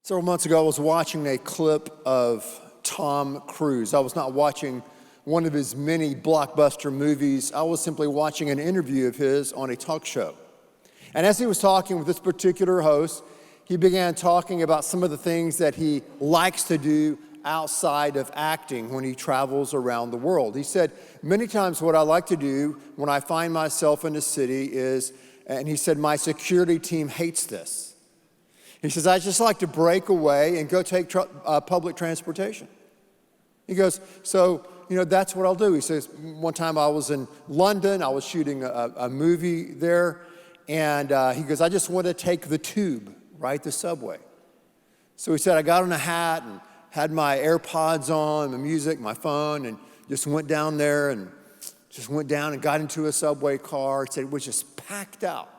Several months ago, I was watching a clip of Tom Cruise. I was not watching one of his many blockbuster movies. I was simply watching an interview of his on a talk show. And as he was talking with this particular host, he began talking about some of the things that he likes to do outside of acting when he travels around the world. He said, many times what I like to do when I find myself in a city is, and he said, my security team hates this. He says, I just like to break away and go take public transportation. He goes, so, that's what I'll do. He says, one time I was in London, I was shooting a movie there, and he goes, I just want to take the tube, right, the subway. So he said, I got on a hat and had my AirPods on, my music, my phone, and just went down there and got into a subway car. He said it was just packed out.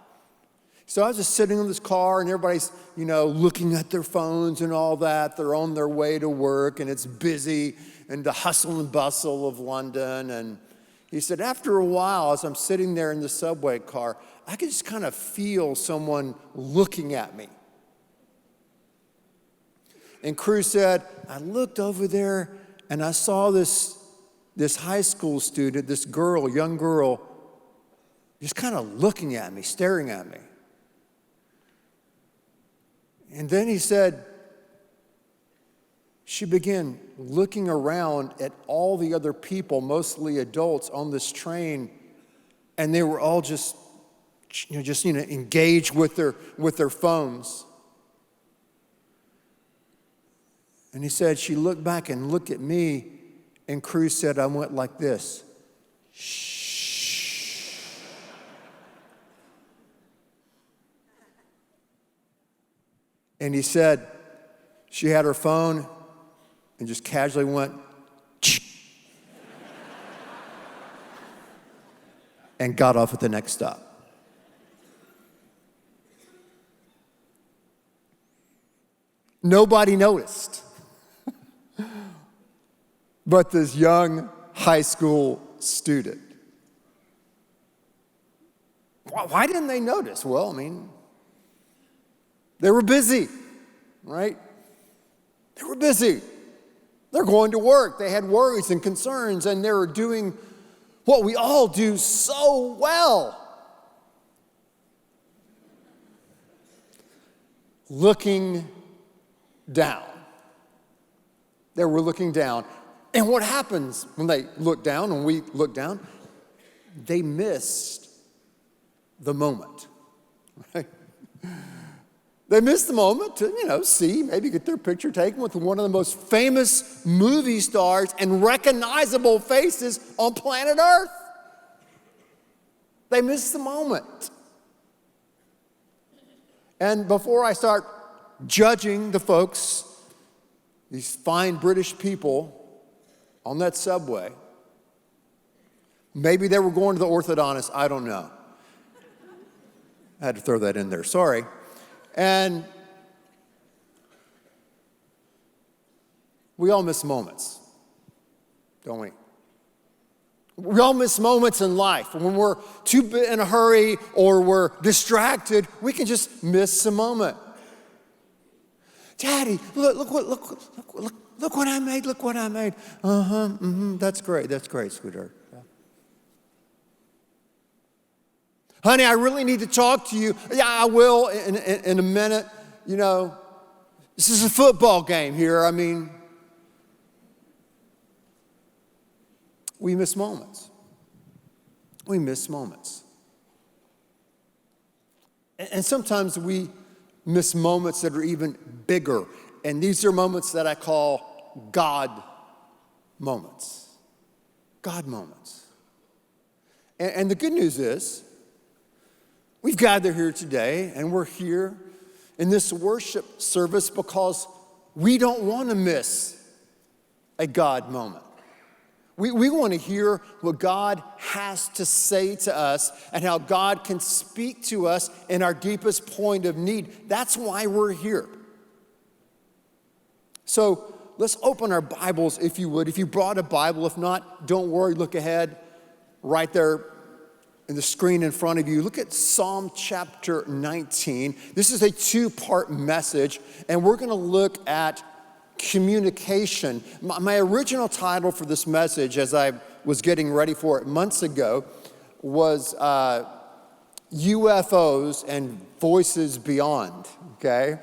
So I was just sitting in this car, and everybody's, looking at their phones and all that. They're on their way to work, and it's busy, and the hustle and bustle of London. And he said, after a while, as I'm sitting there in the subway car, I could just kind of feel someone looking at me. And Cruise said, I looked over there, and I saw this high school student, this girl, young girl, just kind of looking at me, staring at me. And then he said, she began looking around at all the other people, mostly adults, on this train, and they were all just engaged with their phones. And he said, she looked back and looked at me, and Cruise said, I went like this. Shh. And he said, she had her phone and just casually went, and got off at the next stop. Nobody noticed. But this young high school student. Why didn't they notice? Well, they were busy, right? They were busy. They're going to work. They had worries and concerns, and they were doing what we all do so well. Looking down. They were looking down. And what happens when they look down, when we look down? They missed the moment, right? They missed the moment to, see, maybe get their picture taken with one of the most famous movie stars and recognizable faces on planet Earth. They missed the moment. And before I start judging the folks, these fine British people on that subway, maybe they were going to the orthodontist, I don't know. I had to throw that in there, sorry. And we all miss moments, don't we? We all miss moments in life. When we're too in a hurry or we're distracted, we can just miss a moment. Daddy, look what I made, look what I made. That's great, sweetheart. Honey, I really need to talk to you. Yeah, I will in a minute. This is a football game here. We miss moments. We miss moments. And sometimes we miss moments that are even bigger. And these are moments that I call God moments. God moments. And the good news is, we've gathered here today, and we're here in this worship service because we don't want to miss a God moment. We want to hear what God has to say to us and how God can speak to us in our deepest point of need. That's why we're here. So let's open our Bibles, if you would. If you brought a Bible, if not, don't worry, look ahead. Right there in the screen in front of you, look at Psalm chapter 19. This is a two-part message, and we're going to look at communication. My original title for this message, as I was getting ready for it months ago, was UFOs and Voices Beyond, okay?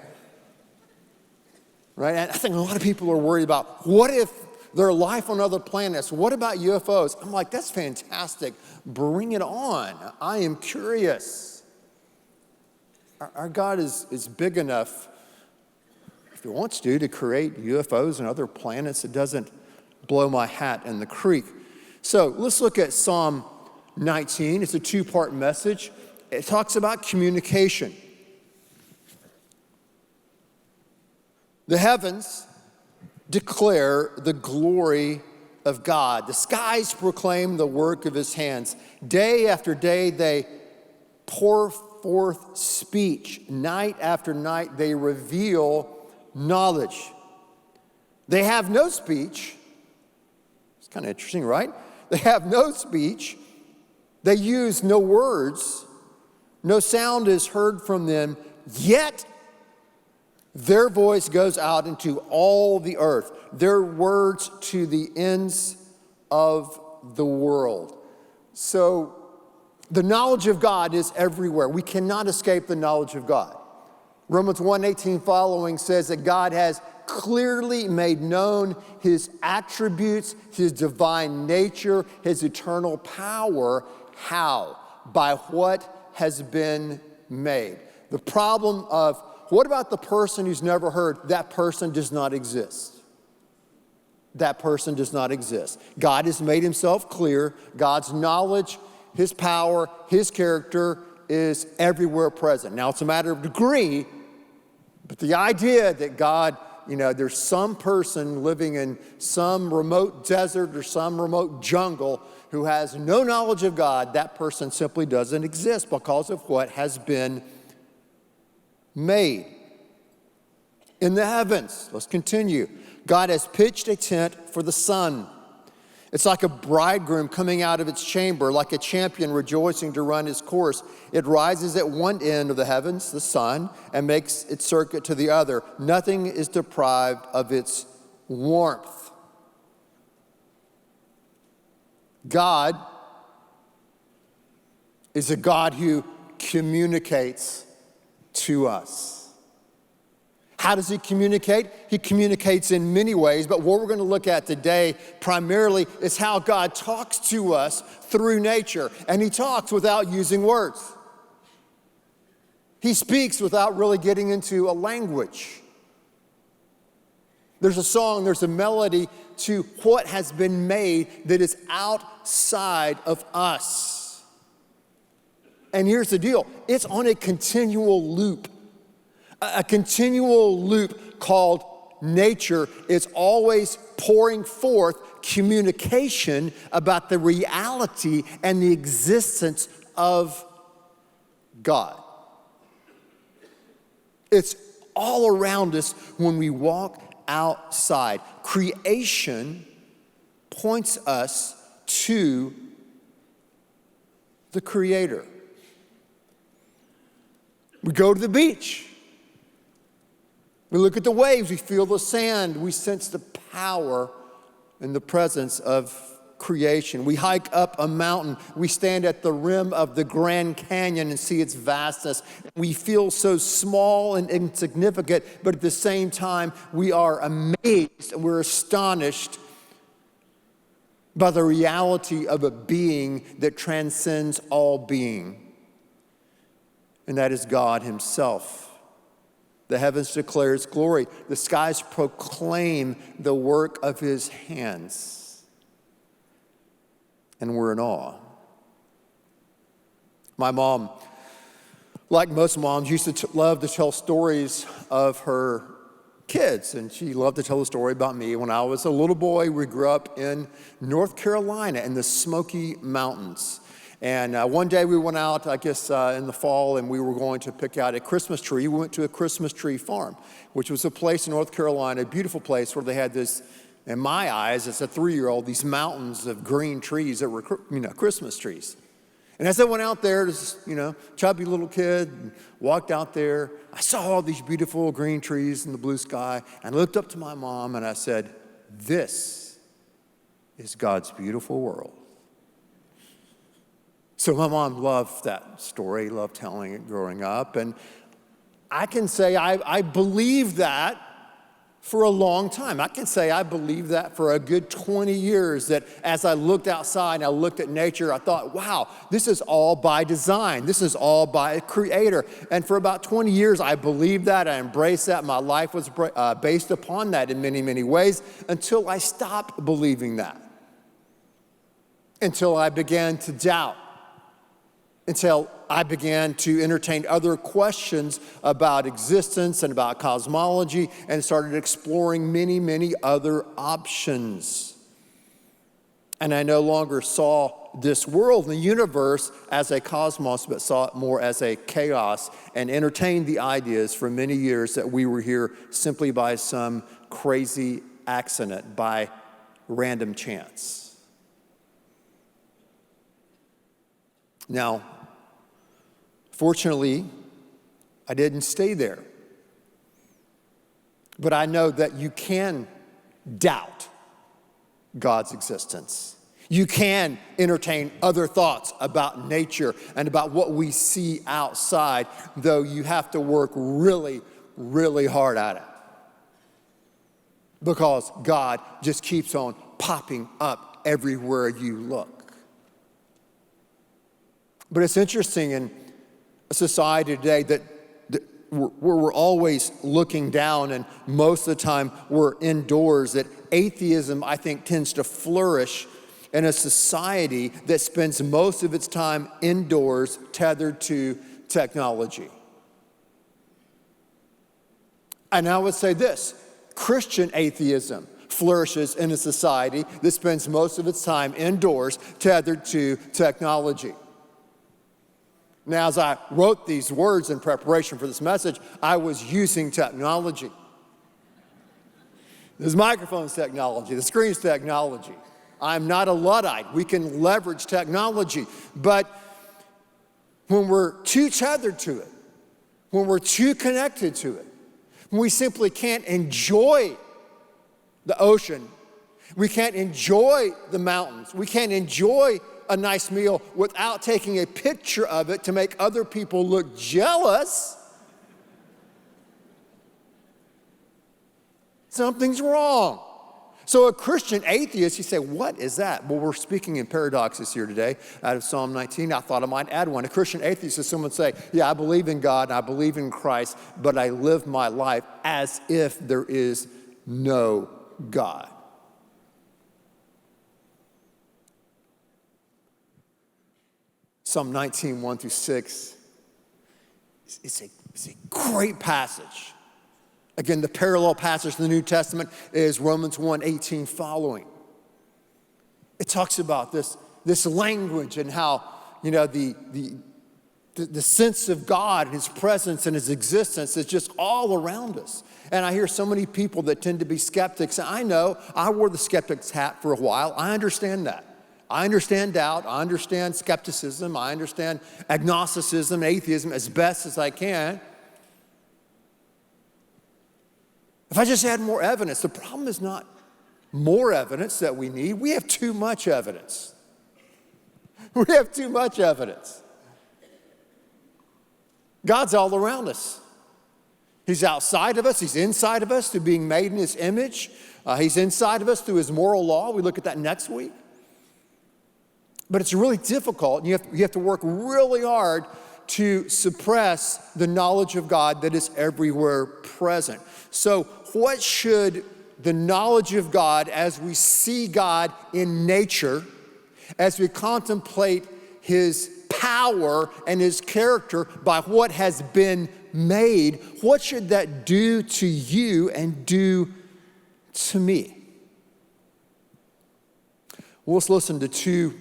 Right? And I think a lot of people are worried about, what if there are life on other planets? What about UFOs? I'm like, that's fantastic. Bring it on. I am curious. Our God is big enough, if he wants to create UFOs and other planets. It doesn't blow my hat in the creek. So let's look at Psalm 19. It's a two-part message. It talks about communication. The heavens declare the glory of God. The skies proclaim the work of his hands. Day after day they pour forth speech. Night after night they reveal knowledge. They have no speech. It's kind of interesting, right? They have no speech. They use no words. No sound is heard from them, yet their voice goes out into all the earth, their words to the ends of the world. So the knowledge of God is everywhere. We cannot escape the knowledge of God. Romans 1:18 following says that God has clearly made known his attributes, his divine nature, his eternal power. How? By what has been made. The problem of, what about the person who's never heard? That person does not exist. That person does not exist. God has made himself clear. God's knowledge, his power, his character is everywhere present. Now, it's a matter of degree, but the idea that God, there's some person living in some remote desert or some remote jungle who has no knowledge of God, that person simply doesn't exist because of what has been made. In the heavens, let's continue. God has pitched a tent for the sun. It's like a bridegroom coming out of its chamber, like a champion rejoicing to run his course. It rises at one end of the heavens, the sun, and makes its circuit to the other. Nothing is deprived of its warmth. God is a God who communicates to us. How does he communicate? He communicates in many ways, but what we're going to look at today primarily is how God talks to us through nature, and he talks without using words. He speaks without really getting into a language. There's a song, there's a melody to what has been made that is outside of us. And here's the deal, it's on a continual loop. A continual loop called nature is always pouring forth communication about the reality and the existence of God. It's all around us when we walk outside. Creation points us to the Creator. We go to the beach. We look at the waves, we feel the sand, we sense the power and the presence of creation. We hike up a mountain, we stand at the rim of the Grand Canyon and see its vastness. We feel so small and insignificant, but at the same time, we are amazed and we're astonished by the reality of a being that transcends all being, and that is God himself. The heavens declare his glory. The skies proclaim the work of his hands. And we're in awe. My mom, like most moms, used to love to tell stories of her kids. And she loved to tell a story about me. When I was a little boy, we grew up in North Carolina in the Smoky Mountains. And one day we went out, I guess in the fall, and we were going to pick out a Christmas tree. We went to a Christmas tree farm, which was a place in North Carolina, a beautiful place where they had this, in my eyes, as a 3-year-old, these mountains of green trees that were, Christmas trees. And as I went out there, this, chubby little kid, and walked out there, I saw all these beautiful green trees in the blue sky. And I looked up to my mom and I said, "This is God's beautiful world." So my mom loved that story, loved telling it growing up. And I can say I believed that for a long time. I can say I believed that for a good 20 years, that as I looked outside and I looked at nature, I thought, wow, this is all by design. This is all by a creator. And for about 20 years, I believed that. I embraced that. My life was based upon that in many, many ways until I stopped believing that. Until I began to doubt. Until I began to entertain other questions about existence and about cosmology and started exploring many, many other options. And I no longer saw this world and the universe as a cosmos, but saw it more as a chaos and entertained the ideas for many years that we were here simply by some crazy accident, by random chance. Now, fortunately, I didn't stay there. But I know that you can doubt God's existence. You can entertain other thoughts about nature and about what we see outside, though you have to work really, really hard at it. Because God just keeps on popping up everywhere you look. But it's interesting in a society today that we're always looking down, and most of the time we're indoors, that atheism, I think, tends to flourish in a society that spends most of its time indoors, tethered to technology. And I would say this: Christian atheism flourishes in a society that spends most of its time indoors, tethered to technology. Now, as I wrote these words in preparation for this message, I was using technology. This microphone's technology, the screen's technology. I'm not a Luddite. We can leverage technology. But when we're too tethered to it, when we're too connected to it, when we simply can't enjoy the ocean, we can't enjoy the mountains, we can't enjoy a nice meal without taking a picture of it to make other people look jealous, something's wrong. So a Christian atheist, you say, what is that? Well, we're speaking in paradoxes here today out of Psalm 19. I thought I might add one. A Christian atheist is someone say, yeah, I believe in God, I believe in Christ, but I live my life as if there is no God. Psalm 19, 1 through 6, it's a great passage. Again, the parallel passage in the New Testament is Romans 1, 18 following. It talks about this language and how, the sense of God and His presence and His existence is just all around us. And I hear so many people that tend to be skeptics. I know, I wore the skeptic's hat for a while. I understand that. I understand doubt, I understand skepticism, I understand agnosticism, atheism as best as I can. If I just had more evidence, the problem is not more evidence that we need. We have too much evidence. We have too much evidence. God's all around us. He's outside of us, He's inside of us through being made in His image. He's inside of us through His moral law. We look at that next week. But it's really difficult, and you have to work really hard to suppress the knowledge of God that is everywhere present. So what should the knowledge of God, as we see God in nature, as we contemplate His power and His character by what has been made, what should that do to you and do to me? Well, let's listen to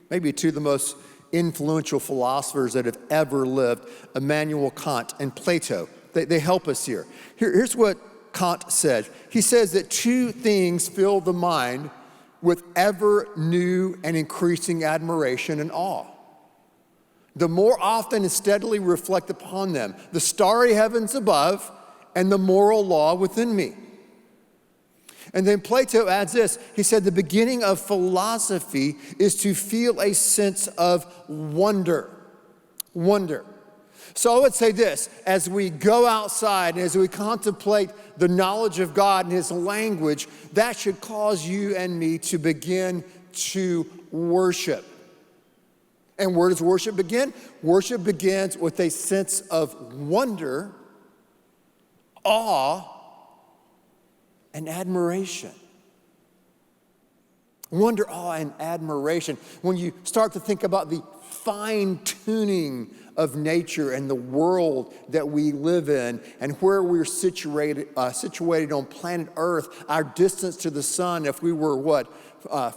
maybe two of the most influential philosophers that have ever lived, Immanuel Kant and Plato. They help us here. Here's what Kant said. He says that two things fill the mind with ever new and increasing admiration and awe. the more often and steadily reflect upon them, the starry heavens above and the moral law within me. And then Plato adds this. He said, the beginning of philosophy is to feel a sense of wonder. Wonder. So I would say this, as we go outside and as we contemplate the knowledge of God and His language, that should cause you and me to begin to worship. And where does worship begin? Worship begins with a sense of wonder, awe, and admiration. Wonder, awe, and admiration. When you start to think about the fine-tuning of nature and the world that we live in and where we're situated on planet Earth, our distance to the sun, if we were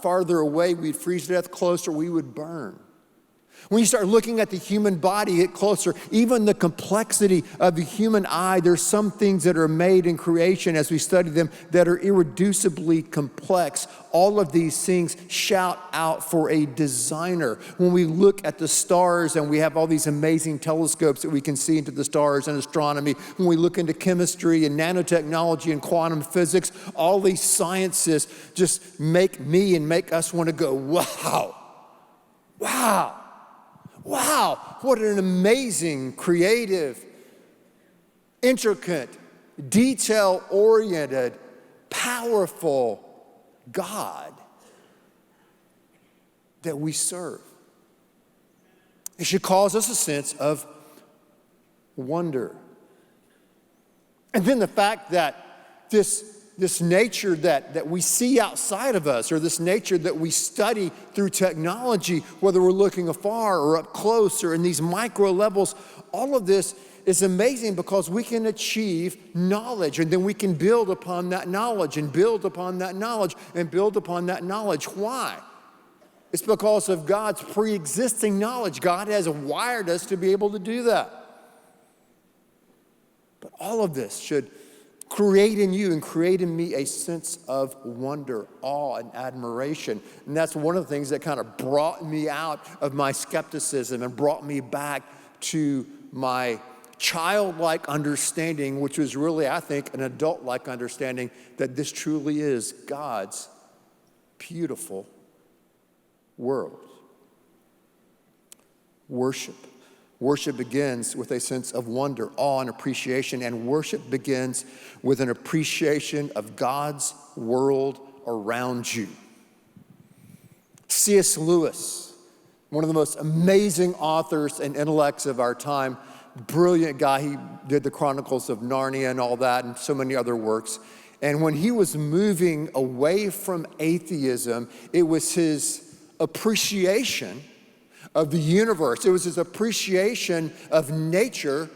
farther away, we'd freeze to death, closer, we would burn. When you start looking at the human body, get closer, even the complexity of the human eye, there's some things that are made in creation as we study them that are irreducibly complex. All of these things shout out for a designer. When we look at the stars and we have all these amazing telescopes that we can see into the stars and astronomy, when we look into chemistry and nanotechnology and quantum physics, all these sciences just make me and make us want to go, wow, wow. Wow, what an amazing, creative, intricate, detail-oriented, powerful God that we serve. It should cause us a sense of wonder. And then the fact that this nature that we see outside of us, or this nature that we study through technology, whether we're looking afar or up close or in these micro levels, all of this is amazing because we can achieve knowledge, and then we can build upon that knowledge and build upon that knowledge and build upon that knowledge. Why? It's because of God's pre-existing knowledge. God has wired us to be able to do that. But all of this should create in you and create in me a sense of wonder, awe, and admiration. And that's one of the things that kind of brought me out of my skepticism and brought me back to my childlike understanding, which was really, I think, an adult-like understanding that this truly is God's beautiful world. Worship. Worship begins with a sense of wonder, awe, and appreciation, and worship begins with an appreciation of God's world around you. C.S. Lewis, one of the most amazing authors and intellects of our time, brilliant guy. He did the Chronicles of Narnia and all that, and so many other works. And when he was moving away from atheism, it was his appreciation of the universe. It was his appreciation of nature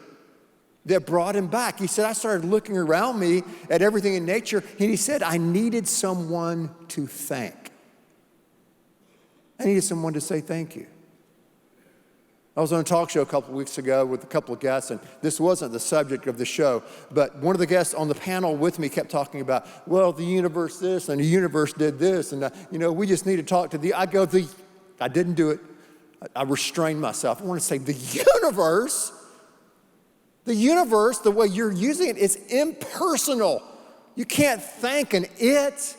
that brought him back. He said, I started looking around me at everything in nature, and he said, I needed someone to thank. I needed someone to say thank you. I was on a talk show a couple of weeks ago with a couple of guests, and this wasn't the subject of the show, but one of the guests on the panel with me kept talking about, well, the universe this, and the universe did this, and we just need to talk to I didn't do it. I restrained myself. I want to say the universe, the way you're using it, is impersonal. You can't thank an it.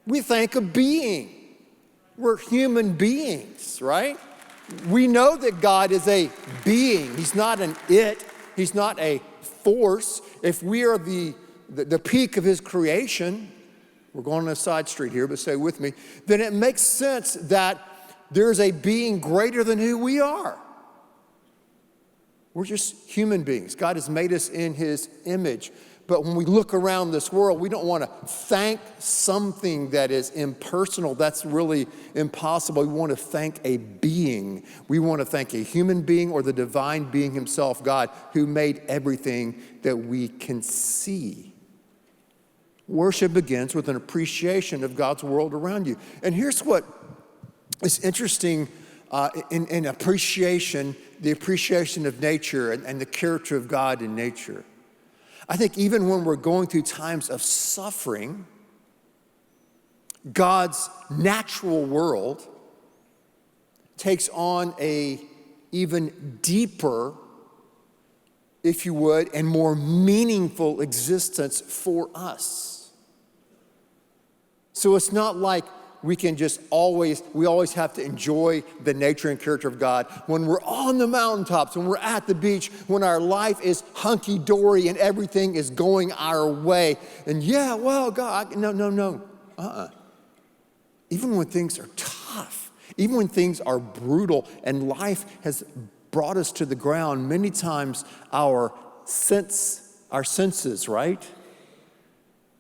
We thank a being. We're human beings, right? We know that God is a being. He's not an it. He's not a force. If we are the peak of His creation, we're going on a side street here, but stay with me, then it makes sense that there's a being greater than who we are. We're just human beings. God has made us in His image. But when we look around this world, we don't want to thank something that is impersonal. That's really impossible. We want to thank a being. We want to thank a human being or the divine being Himself, God, who made everything that we can see. Worship begins with an appreciation of God's world around you. And here's what is interesting in appreciation, the appreciation of nature and the character of God in nature. I think even when we're going through times of suffering, God's natural world takes on a even deeper, if you would, and more meaningful existence for us. So it's not like we always have to enjoy the nature and character of God when we're on the mountaintops, when we're at the beach, when our life is hunky-dory and everything is going our way. And yeah, well, God, no. Even when things are tough, even when things are brutal and life has brought us to the ground, many times our senses, right?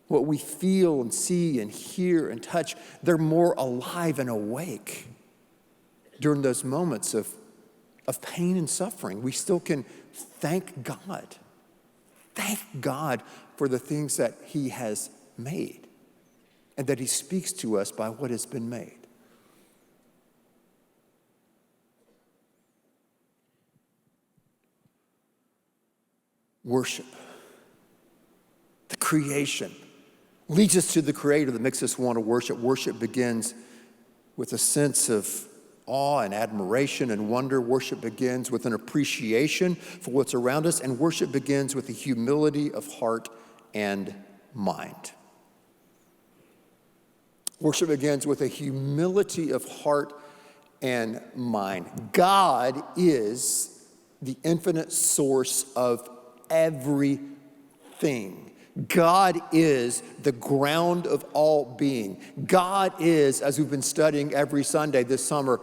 What we feel and see and hear and touch, they're more alive and awake during those moments of pain and suffering. We still can thank God. Thank God for the things that He has made and that He speaks to us by what has been made. Worship, the creation, leads us to the Creator that makes us want to worship. Worship begins with a sense of awe and admiration and wonder. Worship begins with an appreciation for what's around us, and worship begins with a humility of heart and mind. Worship begins with a humility of heart and mind. God is the infinite source of everything. God is the ground of all being. God is, as we've been studying every Sunday this summer,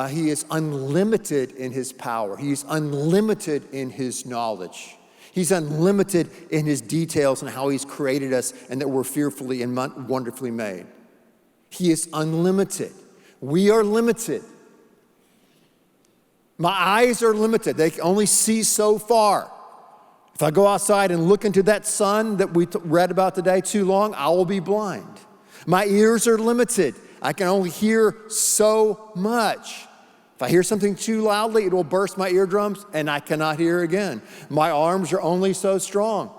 He is unlimited in His power. He is unlimited in His knowledge. He's unlimited in His details and how He's created us and that we're fearfully and wonderfully made. He is unlimited. We are limited. My eyes are limited. They can only see so far. If I go outside and look into that sun that we read about today too long, I will be blind. My ears are limited. I can only hear so much. If I hear something too loudly, it will burst my eardrums and I cannot hear again. My arms are only so strong.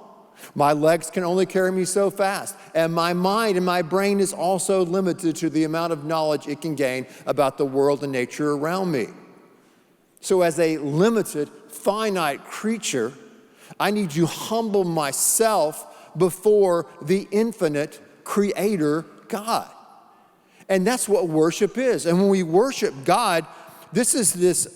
My legs can only carry me so fast. And my mind and my brain is also limited to the amount of knowledge it can gain about the world and nature around me. So as a limited, finite creature, I need to humble myself before the infinite Creator God. And that's what worship is. And when we worship God, this is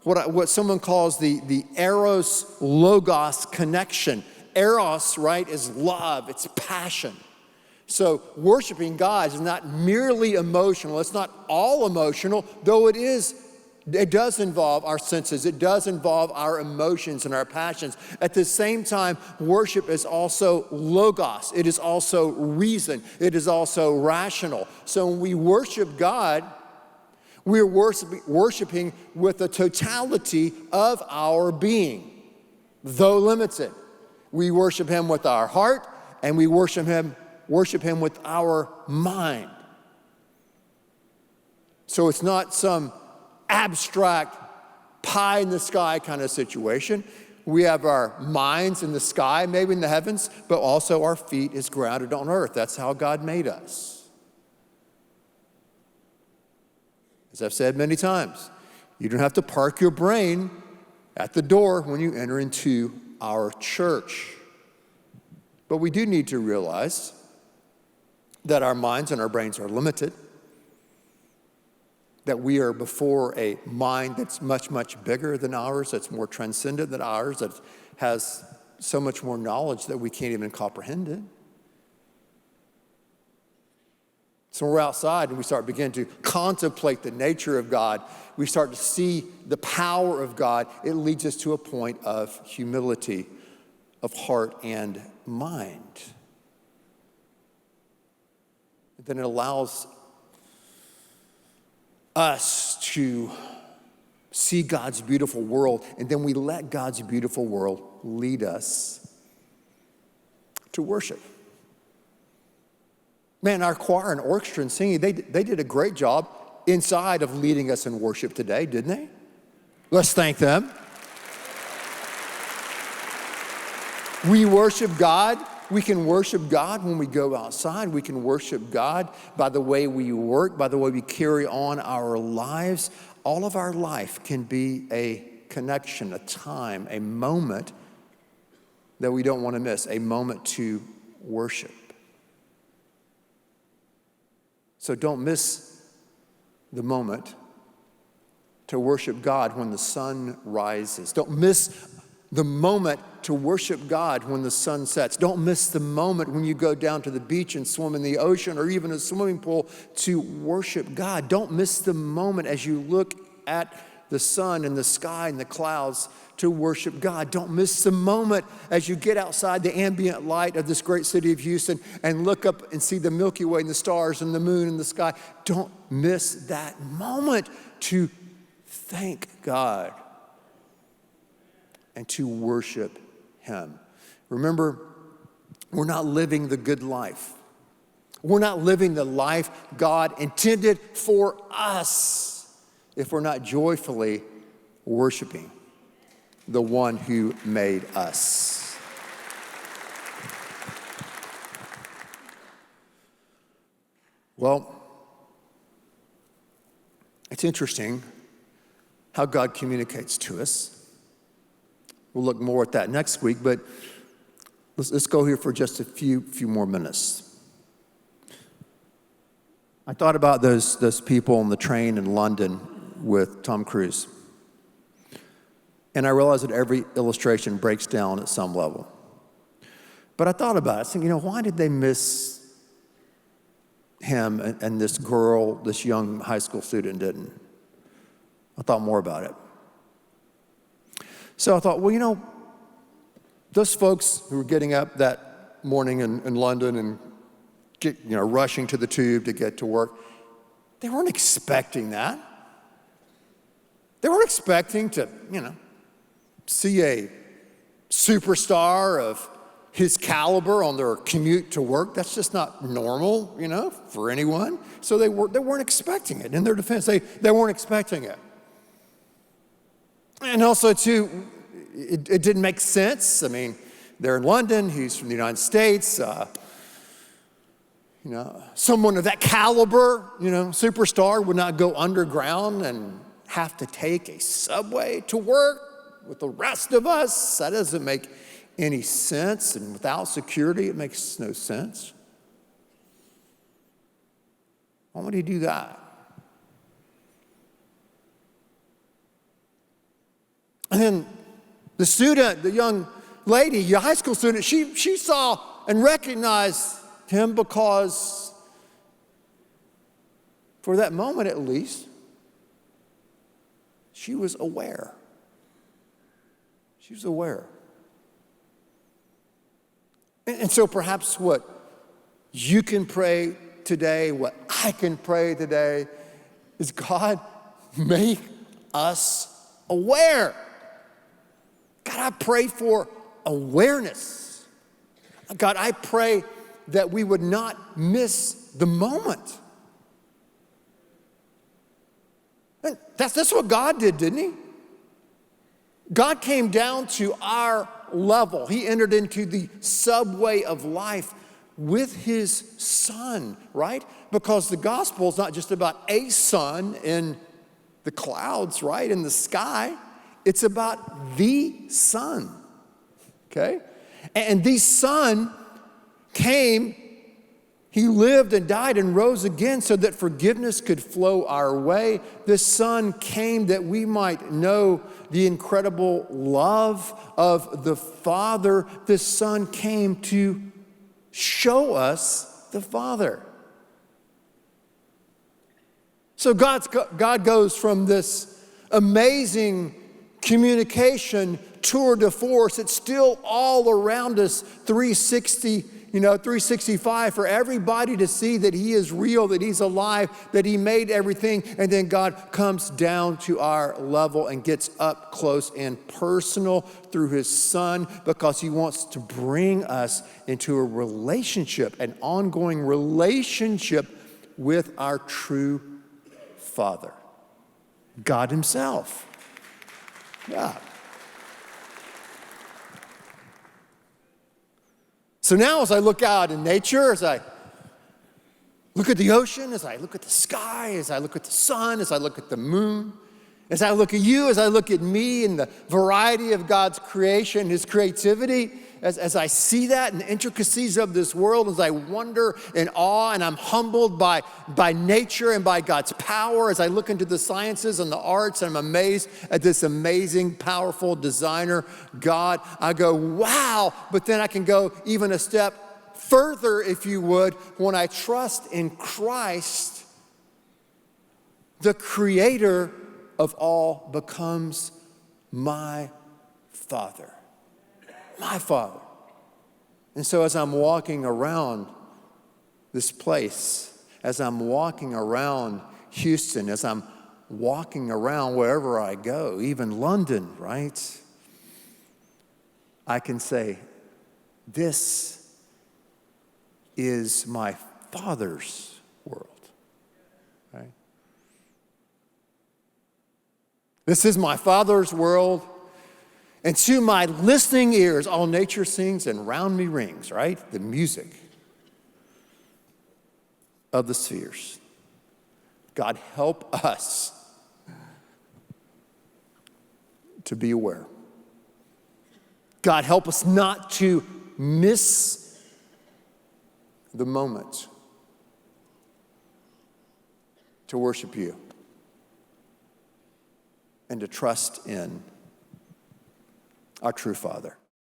what someone calls the eros logos connection. Eros, right, is love, it's passion. So worshiping God is not merely emotional. It's not all emotional, though it does involve our senses. It does involve our emotions and our passions. At the same time, worship is also logos. It is also reason. It is also rational. So when we worship God, we're worshiping with the totality of our being, though limited. We worship Him with our heart, and we worship Him with our mind. So it's not some abstract pie in the sky kind of situation. We have our minds in the sky, maybe in the heavens, but also our feet is grounded on earth. That's how God made us. As I've said many times, you don't have to park your brain at the door when you enter into our church. But we do need to realize that our minds and our brains are limited, that we are before a mind that's much, much bigger than ours, that's more transcendent than ours, that has so much more knowledge that we can't even comprehend it. So when we're outside and we begin to contemplate the nature of God, we start to see the power of God. It leads us to a point of humility of heart and mind. Then it allows us to see God's beautiful world, and then we let God's beautiful world lead us to worship. Man, our choir and orchestra and singing, they did a great job inside of leading us in worship today, didn't they? Let's thank them. We worship God. We can worship God when we go outside. We can worship God by the way we work, by the way we carry on our lives. all of our life can be a connection, a time, a moment that we don't want to miss, a moment to worship. So don't miss the moment to worship God when the sun rises. Don't miss the moment to worship God when the sun sets. Don't miss the moment when you go down to the beach and swim in the ocean or even a swimming pool to worship God. Don't miss the moment as you look at the sun and the sky and the clouds to worship God. Don't miss the moment as you get outside the ambient light of this great city of Houston and look up and see the Milky Way and the stars and the moon and the sky. Don't miss that moment to thank God and to worship Him. Remember, we're not living the good life. We're not living the life God intended for us if we're not joyfully worshiping the one who made us. Well, it's interesting how God communicates to us. We'll look more at that next week, but let's go here for just a few more minutes. I thought about those people on the train in London with Tom Cruise. And I realized that every illustration breaks down at some level. But I thought about it, thinking, why did they miss him and this girl, this young high school student didn't? I thought more about it. So I thought, those folks who were getting up that morning in London and rushing to the tube to get to work, they weren't expecting that. They weren't expecting to, see a superstar of his caliber on their commute to work. That's just not normal, for anyone. So they weren't expecting it. In their defense, they weren't expecting it. And also, too, it didn't make sense. I mean, they're in London. He's from the United States. Someone of that caliber, superstar would not go underground and have to take a subway to work with the rest of us. That doesn't make any sense. And without security, it makes no sense. Why would he do that? And then the student, the young lady, your high school student, she saw and recognized him because for that moment at least, she was aware. She was aware. And so perhaps what you can pray today, what I can pray today, is God, make us aware. God, I pray for awareness. God, I pray that we would not miss the moment. And that's what God did, didn't he? God came down to our level. He entered into the subway of life with his son, right? Because the gospel is not just about a son in the clouds, right, in the sky. It's about the Son, okay? And the Son came, he lived and died and rose again so that forgiveness could flow our way. This Son came that we might know the incredible love of the Father. This Son came to show us the Father. So God goes from this amazing communication tour de force. It's still all around us, 365 for everybody to see that he is real, that he's alive, that he made everything. And then God comes down to our level and gets up close and personal through his Son, because he wants to bring us into a relationship, an ongoing relationship with our true Father, God himself. Yeah. So now as I look out in nature, as I look at the ocean, as I look at the sky, as I look at the sun, as I look at the moon, As I look at you, as I look at me and the variety of God's creation, his creativity, as I see that and the intricacies of this world, as I wonder in awe and I'm humbled by nature and by God's power, as I look into the sciences and the arts and I'm amazed at this amazing, powerful designer, God, I go, wow, but then I can go even a step further, if you would, when I trust in Christ, the creator of all becomes my Father. My Father. And so as I'm walking around this place, as I'm walking around Houston, as I'm walking around wherever I go, even London, right? I can say, this is my Father's world, right? This is my Father's world. And to my listening ears, all nature sings and round me rings, right? The music of the spheres. God, help us to be aware. God, help us not to miss the moment to worship you and to trust in our true Father.